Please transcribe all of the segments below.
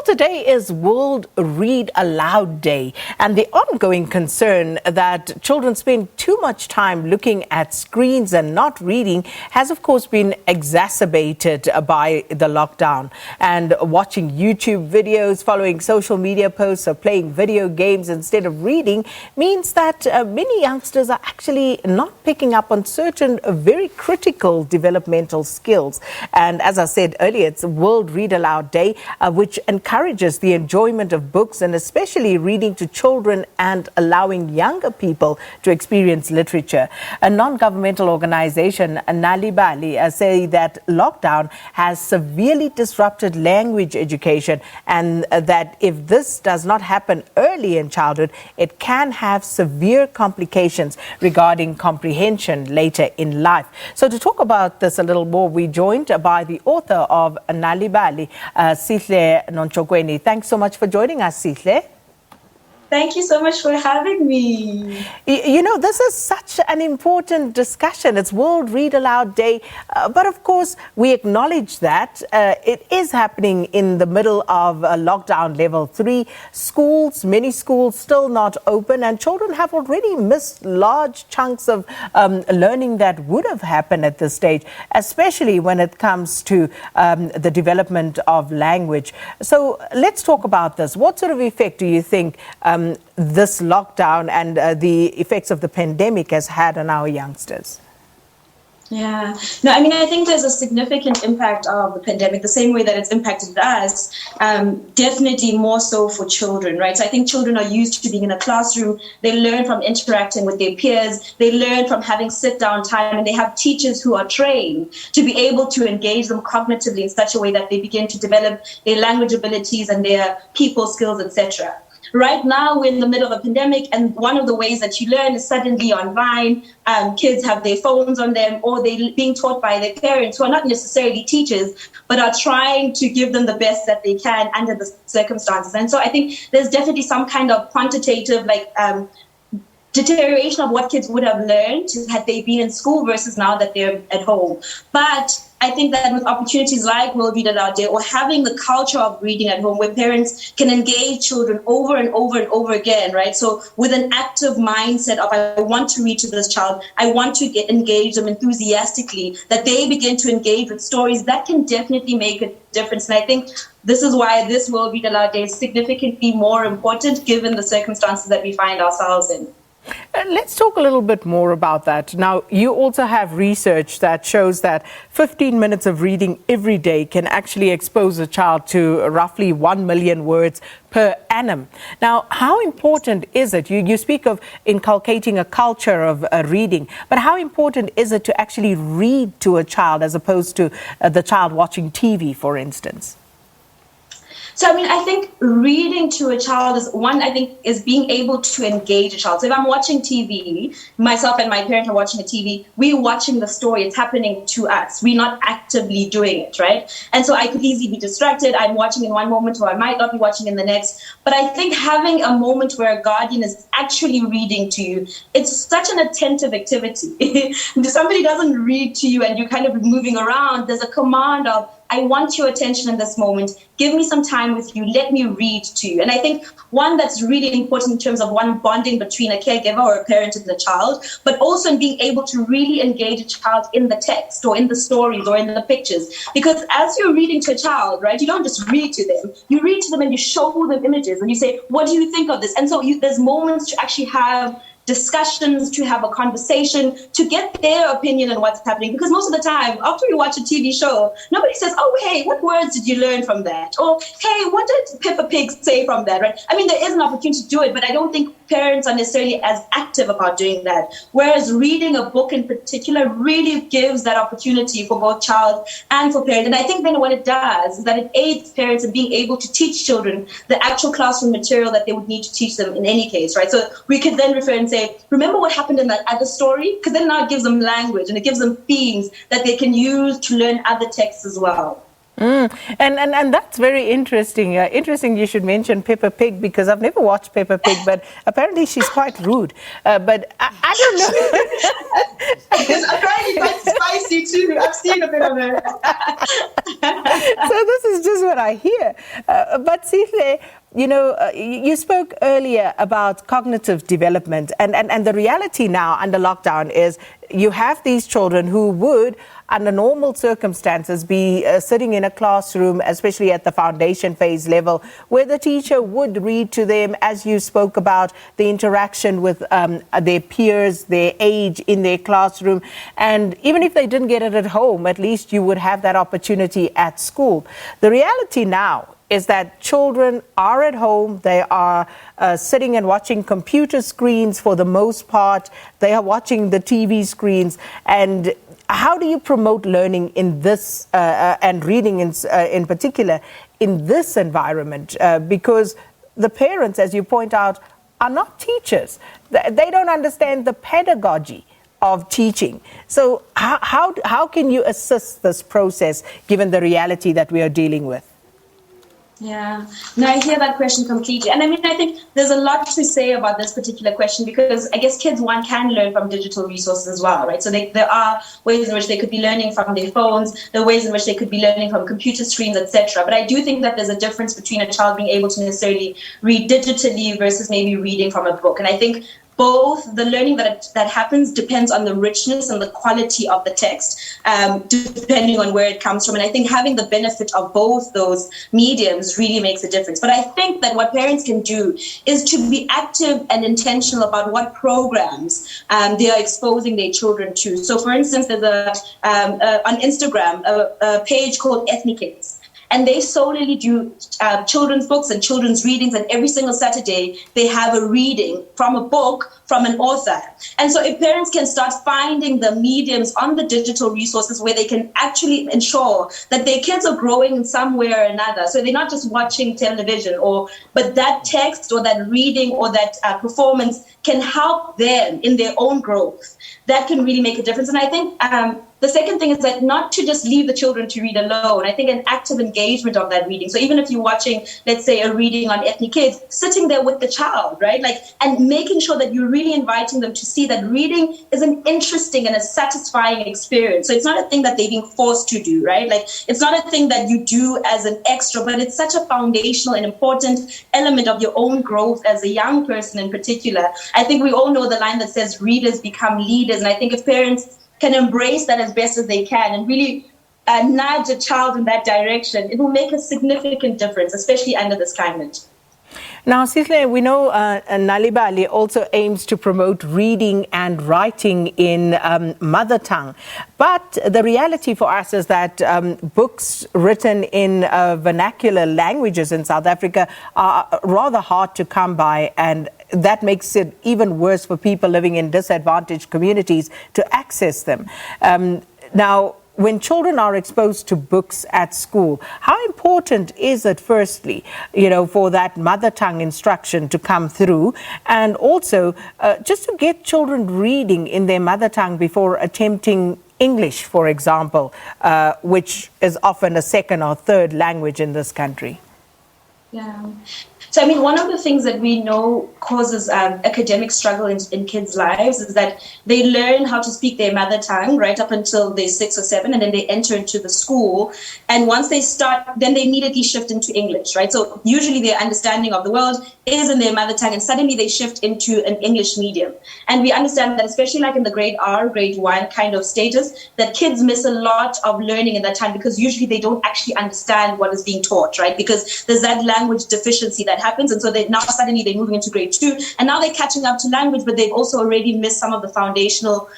today is World Read Aloud Day, and the ongoing concern that children spend too much time looking at screens and not reading has, of course, been exacerbated by the lockdown. And watching YouTube videos, following social media posts, or playing video games instead of reading means that many youngsters are actually not picking up on certain very critical developmental skills. And as I said earlier, it's World Read Aloud Day, which encourages the enjoyment of books and especially reading to children and allowing younger people to experience literature. A non-governmental organization, Nal'ibali, say that lockdown has severely disrupted language education, and that if this does not happen early in childhood, it can have severe complications regarding comprehension later in life. So to talk about this a little more, we're joined by the author of Nal'ibali, Sihle Nontshokweni. Thanks so much for joining us, Sihle. Thank you so much for having me. You know, this is such an important discussion. It's World Read Aloud Day. But of course, we acknowledge that it is happening in the middle of lockdown level 3. Many schools still not open, and children have already missed large chunks of learning that would have happened at this stage, especially when it comes to the development of language. So let's talk about this. What sort of effect do you think this lockdown and the effects of the pandemic has had on our youngsters? Yeah, no, I mean, I think there's a significant impact of the pandemic, the same way that it's impacted us, definitely more so for children, right? So I think children are used to being in a classroom. They learn from interacting with their peers. They learn from having sit-down time, and they have teachers who are trained to be able to engage them cognitively in such a way that they begin to develop their language abilities and their people skills, etc. Right now, we're in the middle of a pandemic, and one of the ways that you learn is suddenly online. Kids have their phones on them, or they're being taught by their parents, who are not necessarily teachers, but are trying to give them the best that they can under the circumstances. And so I think there's definitely some kind of quantitative, deterioration of what kids would have learned had they been in school versus now that they're at home. But I think that with opportunities like World Read Aloud Day, or having the culture of reading at home, where parents can engage children over and over and over again, right? So with an active mindset of, I want to read to this child, I want to engage them enthusiastically, that they begin to engage with stories, that can definitely make a difference. And I think this is why this World Read Aloud Day is significantly more important given the circumstances that we find ourselves in. Let's talk a little bit more about that. Now, you also have research that shows that 15 minutes of reading every day can actually expose a child to roughly 1 million words per annum. Now, how important is it? You speak of inculcating a culture of reading, but how important is it to actually read to a child as opposed to the child watching TV, for instance? So, I mean, I think reading to a child is being able to engage a child. So if I'm watching TV, myself and my parent are watching a TV, we're watching the story. It's happening to us. We're not actively doing it, right? And so I could easily be distracted. I'm watching in one moment, or I might not be watching in the next. But I think having a moment where a guardian is actually reading to you, it's such an attentive activity. If somebody doesn't read to you and you're kind of moving around, there's a command of, I want your attention in this moment. Give me some time with you. Let me read to you. And I think one that's really important in terms of bonding between a caregiver or a parent and the child, but also in being able to really engage a child in the text or in the stories or in the pictures. Because as you're reading to a child, right, you don't just read to them. You read to them and you show them images and you say, what do you think of this? And so there's moments to actually have discussions, to have a conversation, to get their opinion on what's happening. Because most of the time, after you watch a TV show, nobody says, oh, hey, what words did you learn from that? Or, hey, what did Peppa Pig say from that, right? I mean, there is an opportunity to do it, but I don't think parents are necessarily as active about doing that. Whereas reading a book in particular really gives that opportunity for both child and for parents. And I think then what it does is that it aids parents in being able to teach children the actual classroom material that they would need to teach them in any case, right? So we could then refer and say, remember what happened in that other story? Because then now it gives them language and it gives them themes that they can use to learn other texts as well. And that's very interesting. Interesting you should mention Peppa Pig, because I've never watched Peppa Pig, but apparently she's quite rude. But I don't know. Because apparently quite spicy too. I've seen a bit of it. So this is just what I hear. But Sihle, you spoke earlier about cognitive development, and the reality now under lockdown is you have these children who would, under normal circumstances, be sitting in a classroom, especially at the foundation phase level, where the teacher would read to them, as you spoke about, the interaction with their peers, their age in their classroom. And even if they didn't get it at home, at least you would have that opportunity at school. The reality now is that children are at home, they are sitting and watching computer screens for the most part, they are watching the TV screens. And how do you promote learning in this, and reading in particular, in this environment? Because the parents, as you point out, are not teachers. They don't understand the pedagogy of teaching. So how can you assist this process, given the reality that we are dealing with? Yeah, no, I hear that question completely. And I mean, I think there's a lot to say about this particular question, because I guess kids, one, can learn from digital resources as well, right? So there are ways in which they could be learning from their phones, there are ways in which they could be learning from computer screens, etc. But I do think that there's a difference between a child being able to necessarily read digitally versus maybe reading from a book. And I think both the learning that happens depends on the richness and the quality of the text, depending on where it comes from. And I think having the benefit of both those mediums really makes a difference. But I think that what parents can do is to be active and intentional about what programs they are exposing their children to. So, for instance, there's on Instagram a page called Ethnic Kids. And they solely do children's books and children's readings. And every single Saturday, they have a reading from a book from an author. And so if parents can start finding the mediums on the digital resources where they can actually ensure that their kids are growing in some way or another. So they're not just watching television, but that text or that reading or that performance can help them in their own growth. That can really make a difference. And I think the second thing is that not to just leave the children to read alone. I think an active engagement of that reading. So even if you're watching, let's say, a reading on Ethnic Kids, sitting there with the child, right? And making sure that you're really inviting them to see that reading is an interesting and a satisfying experience. So it's not a thing that they're being forced to do, right? It's not a thing that you do as an extra, but it's such a foundational and important element of your own growth as a young person in particular. I think we all know the line that says readers become leaders. And I think if parents can embrace that as best as they can and really nudge a child in that direction, it will make a significant difference, especially under this climate. Now, Sihle, we know Nal'ibali also aims to promote reading and writing in mother tongue. But the reality for us is that books written in vernacular languages in South Africa are rather hard to come by, and that makes it even worse for people living in disadvantaged communities to access them. Now, when children are exposed to books at school, how important is it, firstly, for that mother tongue instruction to come through, and also just to get children reading in their mother tongue before attempting English, for example, which is often a second or third language in this country? Yeah. So, I mean, one of the things that we know causes academic struggle in kids' lives is that they learn how to speak their mother tongue right up until they're 6 or 7, and then they enter into the school. And once they start, then they immediately shift into English, right? So usually their understanding of the world is in their mother tongue, and suddenly they shift into an English medium. And we understand that, especially like in the grade R, grade 1 kind of status, that kids miss a lot of learning in that time because usually they don't actually understand what is being taught, right? Because there's that language deficiency that happens, and so now suddenly they're moving into grade 2, and now they're catching up to language, but they've also already missed some of the foundational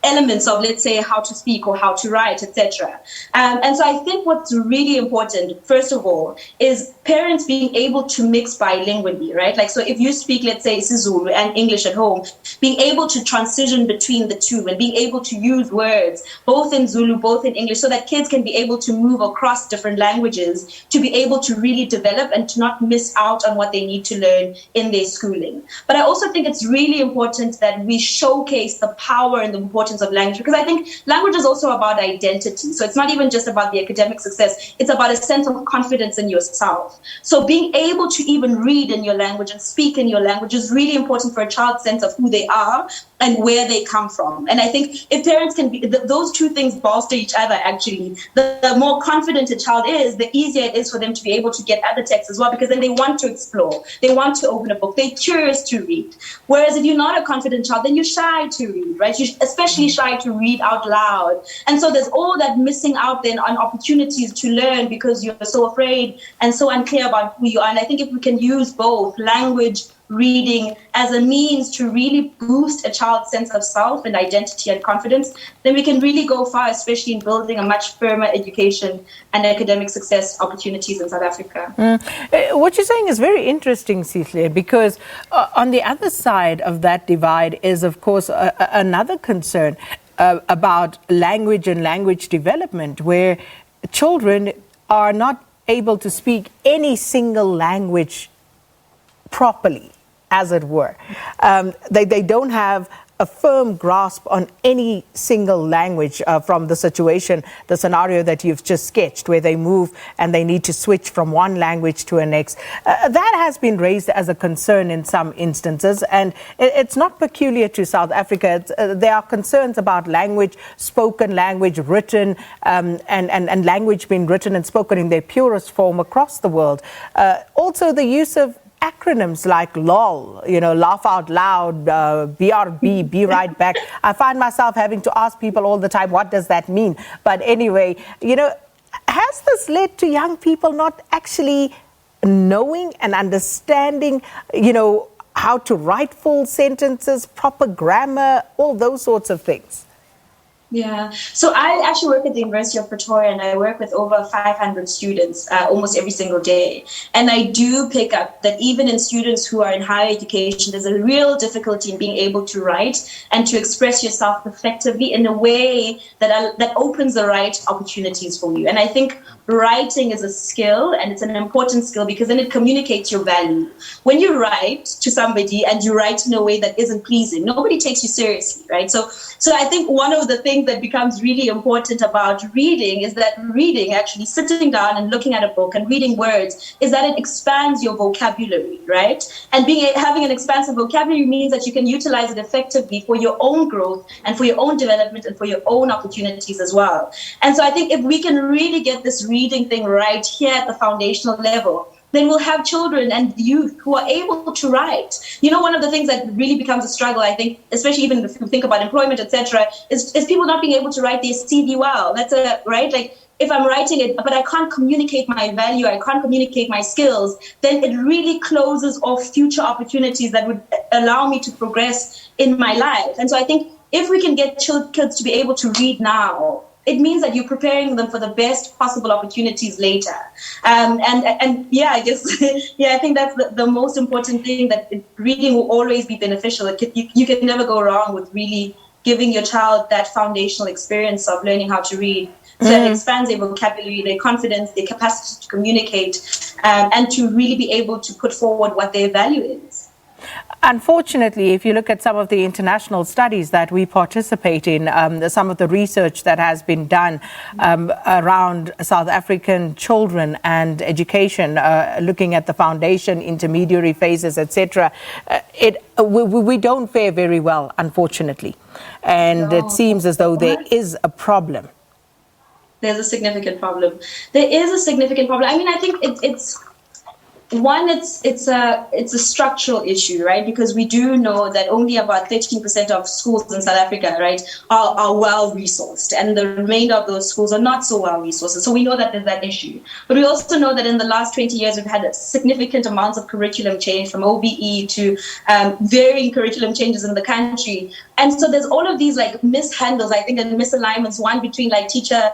elements of, let's say, how to speak or how to write, etc. And so I think what's really important, first of all, is parents being able to mix bilingually, right? So if you speak, let's say, isiZulu and English at home, being able to transition between the two and being able to use words, both in Zulu, both in English, so that kids can be able to move across different languages to be able to really develop and to not miss out on what they need to learn in their schooling. But I also think it's really important that we showcase the power and the importance importance of language, because I think language is also about identity. So it's not even just about the academic success. It's about a sense of confidence in yourself. So being able to even read in your language and speak in your language is really important for a child's sense of who they are and where they come from. And I think if parents can be, those two things bolster each other, actually, the more confident a child is, the easier it is for them to be able to get at the text as well, because then they want to explore, they want to open a book, they're curious to read. Whereas if you're not a confident child, then you're shy to read, right? You're especially shy to read out loud. And so there's all that missing out then on opportunities to learn because you're so afraid and so unclear about who you are. And I think if we can use both language, reading as a means to really boost a child's sense of self and identity and confidence, then we can really go far, especially in building a much firmer education and academic success opportunities in South Africa. What you're saying is very interesting, Sihle, because on the other side of that divide is, of course, another concern about language and language development, where children are not able to speak any single language properly, as it were. They don't have a firm grasp on any single language from the situation, the scenario that you've just sketched, where they move and they need to switch from one language to the next. That has been raised as a concern in some instances, and it's not peculiar to South Africa. There are concerns about language, spoken language, written, and language being written and spoken in their purest form across the world. Also, the use of acronyms like LOL, laugh out loud, BRB, be right back. I find myself having to ask people all the time, what does that mean? But anyway, has this led to young people not actually knowing and understanding, how to write full sentences, proper grammar, all those sorts of things? Yeah, so I actually work at the University of Pretoria, and I work with over 500 students almost every single day. And I do pick up that even in students who are in higher education, there's a real difficulty in being able to write and to express yourself effectively in a way that opens the right opportunities for you. And I think writing is a skill, and it's an important skill because then it communicates your value. When you write to somebody and you write in a way that isn't pleasing, nobody takes you seriously, right? So I think one of the things that becomes really important about reading is that reading, actually sitting down and looking at a book and reading words, is that it expands your vocabulary, right? And having an expansive vocabulary means that you can utilize it effectively for your own growth and for your own development and for your own opportunities as well. And so I think if we can really get this reading thing right here at the foundational level, then we'll have children and youth who are able to write. One of the things that really becomes a struggle, I think, especially even if you think about employment, etc., is people not being able to write their CV well. That's right? Like, if I'm writing it, but I can't communicate my value, I can't communicate my skills, then it really closes off future opportunities that would allow me to progress in my life. And so I think if we can get kids to be able to read now, it means that you're preparing them for the best possible opportunities later. And yeah, I guess, I think that's the most important thing, that reading will always be beneficial. You can never go wrong with really giving your child that foundational experience of learning how to read. So it expands their vocabulary, their confidence, their capacity to communicate, and to really be able to put forward what their value is. Unfortunately, if you look at some of the international studies that we participate in, some of the research that has been done around South African children and education, looking at the foundation, intermediary phases, etc., we don't fare very well, unfortunately. And it seems as though there is a problem. There's a significant problem. There is a significant problem. I mean, I think it's a structural issue, right? Because we do know that only about 13% of schools in South Africa, right, are well resourced, and the remainder of those schools are not so well resourced. So we know that there's that issue. But we also know that in the last 20 years, we've had significant amounts of curriculum change, from OBE to varying curriculum changes in the country. And so there's all of these mishandles, I think, and misalignments, one between teacher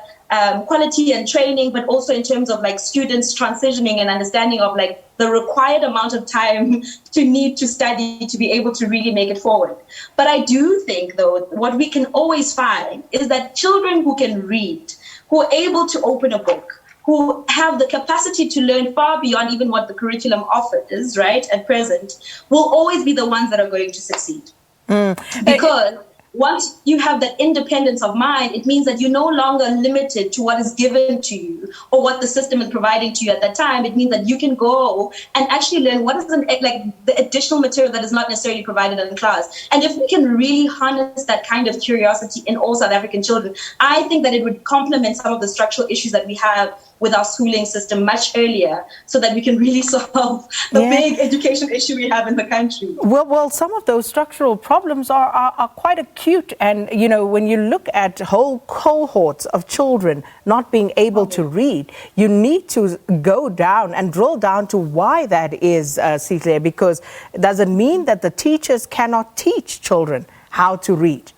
quality and training, but also in terms of students transitioning and understanding of the required amount of time to need to study to be able to really make it forward. But I do think, though, what we can always find is that children who can read, who are able to open a book, who have the capacity to learn far beyond even what the curriculum offers, right, at present, will always be the ones that are going to succeed. Because once you have that independence of mind, it means that you're no longer limited to what is given to you or what the system is providing to you at that time. It means that you can go and actually learn what is the additional material that is not necessarily provided in class. And if we can really harness that kind of curiosity in all South African children, I think that it would complement some of the structural issues that we have with our schooling system much earlier, so that we can really solve the big education issue we have in the country. Well, some of those structural problems are quite acute. And, you know, when you look at whole cohorts of children not being able to read, you need to go down and drill down to why that is, Sihle, because does it mean that the teachers cannot teach children how to read?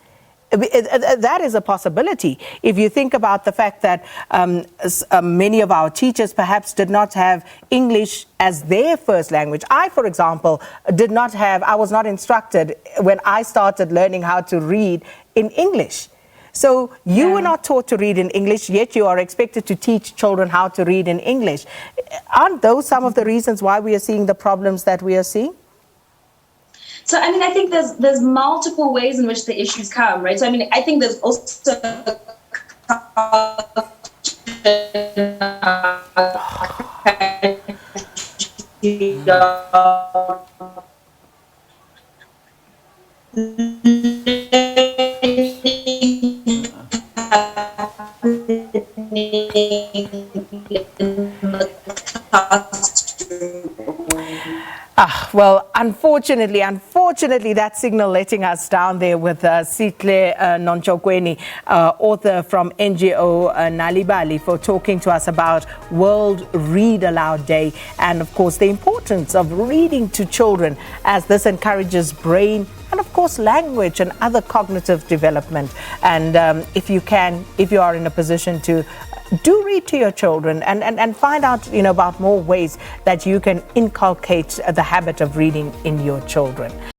That is a possibility. If you think about the fact that many of our teachers perhaps did not have English as their first language. I, for example, I was not instructed when I started learning how to read in English. So you were not taught to read in English, yet you are expected to teach children how to read in English. Aren't those some of the reasons why we are seeing the problems that we are seeing? So, I mean, I think there's multiple ways in which the issues come, right? So, I mean, I think there's also Well, unfortunately, that signal letting us down there with Sihle Nontshokweni, author from NGO Nal'ibali, for talking to us about World Read Aloud Day and, of course, the importance of reading to children, as this encourages brain and, of course, language and other cognitive development. And if you are in a position to do read to your children and find out, you know, about more ways that you can inculcate the habit of reading in your children.